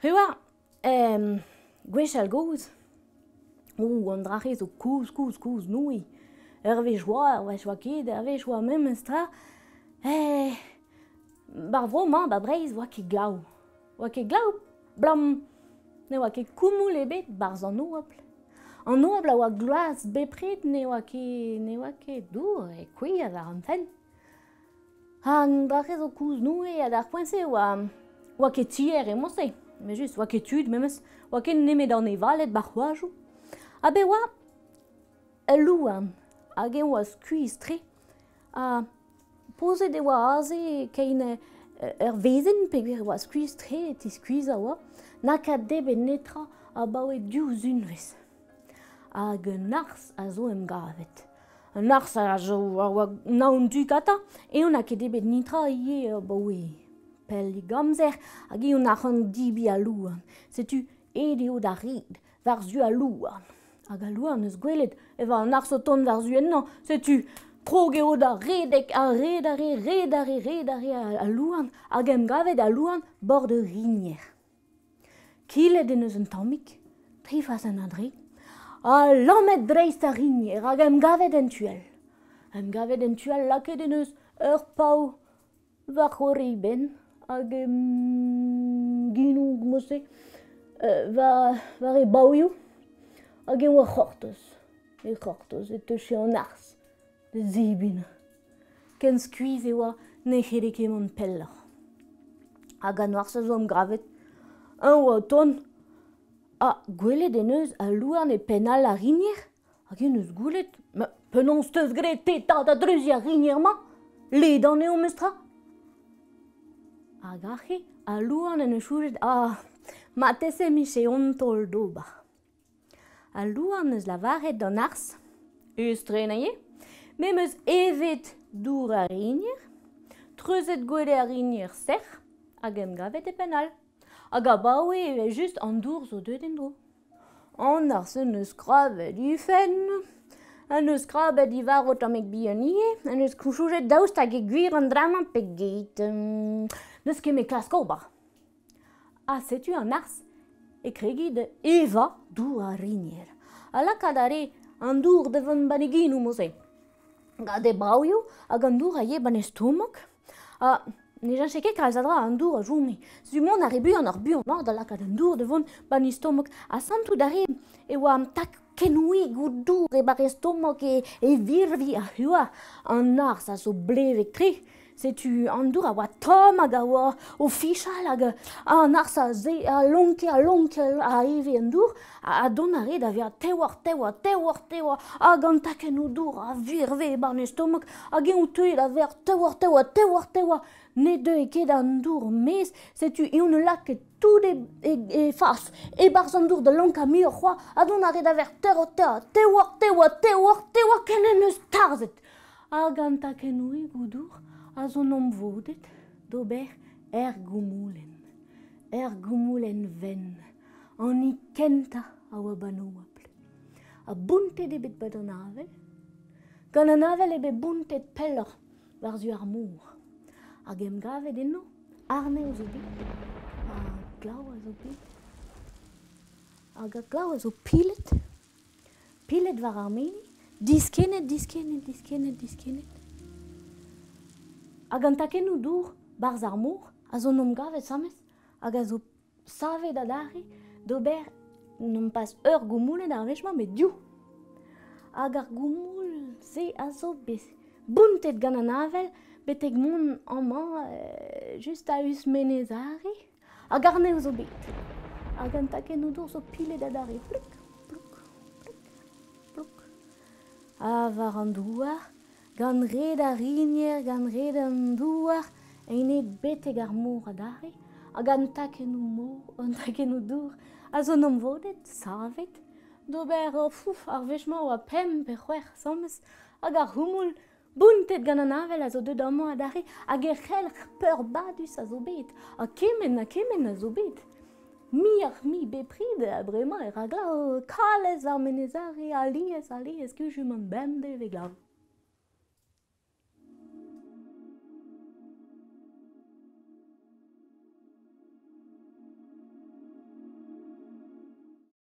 Hua, gwech al gouz. An drache zo kouz noui. Vez joa, wech oa ket, vez joa mem estra. Bar vromañ, bar breiz, oa ket glav. Oa ket glav, blam, ne oa ket koumoul ebet bar an oabl. An oabl a oa gloaz bepred, ne oa ket dour e kouiz war an fen. An drache zo kouz noui, a d'ar poense oa ket tier e mose. Mais juste, oa ket tud, memes, oa ket nemet an evalet bar c'hoazhou. A be oa, louan, hag e oa skuiz tre, a pozet e oa aze kein vezen peogwir oa skuiz tre, ti skuiz a oa, na ka debet netra a baoe diouz unvez. Hag un ars a zo em gavet. Un ars a zo a oa naon du kata, e on a ket debet netra ie a baoe pel gamzer, hag e on a c'hant dibi a louan. Setu edeo da red, var zu a louan. Hag a louan eus gwelet, eva an ars o ton var zu ennan, setu trog eo da redek a red a louan, hag em gavet a louan bord de rigner. Kilet en eus un tammik, trifas an adre, a lammet dreist a rigner, hag em gavet en tuel. Em gavet en tuel laket en eus ur pau var c'horri ben, hag ginou mose var e baoioù, hag e oa c'hortoz. E c'hortoz, e teuche an ars, de zibin. Ken skuiz e oa ne c'hede ket mont peller. Hag an ars a zo am gravet, un oa ton, a gwelet en eus a louan e penal a rigner, hag en eus goulet, ma penons teus gret petat a dreuzi a rigner ma, ledan eo mestra. Hag ache, a louan en eus chouret, ma tese miche ontol doba. A louan eus lavaret d'an ars, eus trenaie, mem eus evet dour a rigner, treuzet gwele a rigner serc'h, hag em gavet e penal. Hag a baoe just an dour zo deuet en dro. An ars en eus kravet ufen, en eus kravet i varot amek bionie, en eus chouret daoust hag e gwir an draman pe geit. Neus ket me klasko ba. Setu an ars e kregit eva dour a rigner. A lakad are an dour devant baneginou mose. Gad e baoio hag an dour a ye ban estomok. Ne jan ket kalz a dra an dour a joume. Zu mon a rebu an ar bu an da lakad an dour devant ban estomok. A santou dare e oa am tak kenouig o dour e bar estomok e virvi a hua. An ars a zo blevek tre. Setu an dour a oa tom hag a oa o fichal hag an ars a lonke a eve an dour a don a red a via tewar hag an taken o dour a virve ban estomok hag e o teuet a ver tewar ne de e ket an dour mez setu e on laket tout e fas e barz an dour de lank a mur c'hoa a don a red a ver tewar ken en eus tarzet hag an taken o eg o dour a zo nom vodet d'ober gomoulen ven, an I kenta a oa ban oabl. A buntet ebet bet an avel, gant an avel ebet buntet peller war zu ar mour. Hag em gavet enno, arne o zo bet, a glav a zo bet, hag a glav a zo pilet war ar meni, diskennet. Hag an taken o dour barz ar mour, a zo nom gavet samez, hag a zo savet a dare d'ober n'om pas gomoulen ar vechma, met diou. Hag ar gomoul se a zo bet buntet gant an avel, betek mon an man just a eus menez are, hag arne o zo bet. Hag an taken o dour zo pilet a dare, pluk. A war an douar, gant red a rigner, gant red an douar, ene betek ar mour a dare, hag an taken o dour, a zo nom vodet, savet, d'ober ar vechma oa pem pe c'hwer samez, hag ar c'houmoul buntet gant an avel a zo deud amañ a dare, hag e c'hell peur badus a zo bet, a kemen a zo bet. mi bepride, bremañ, era glav, kalez ar menezare, aliez, que je m'en bende ve glav.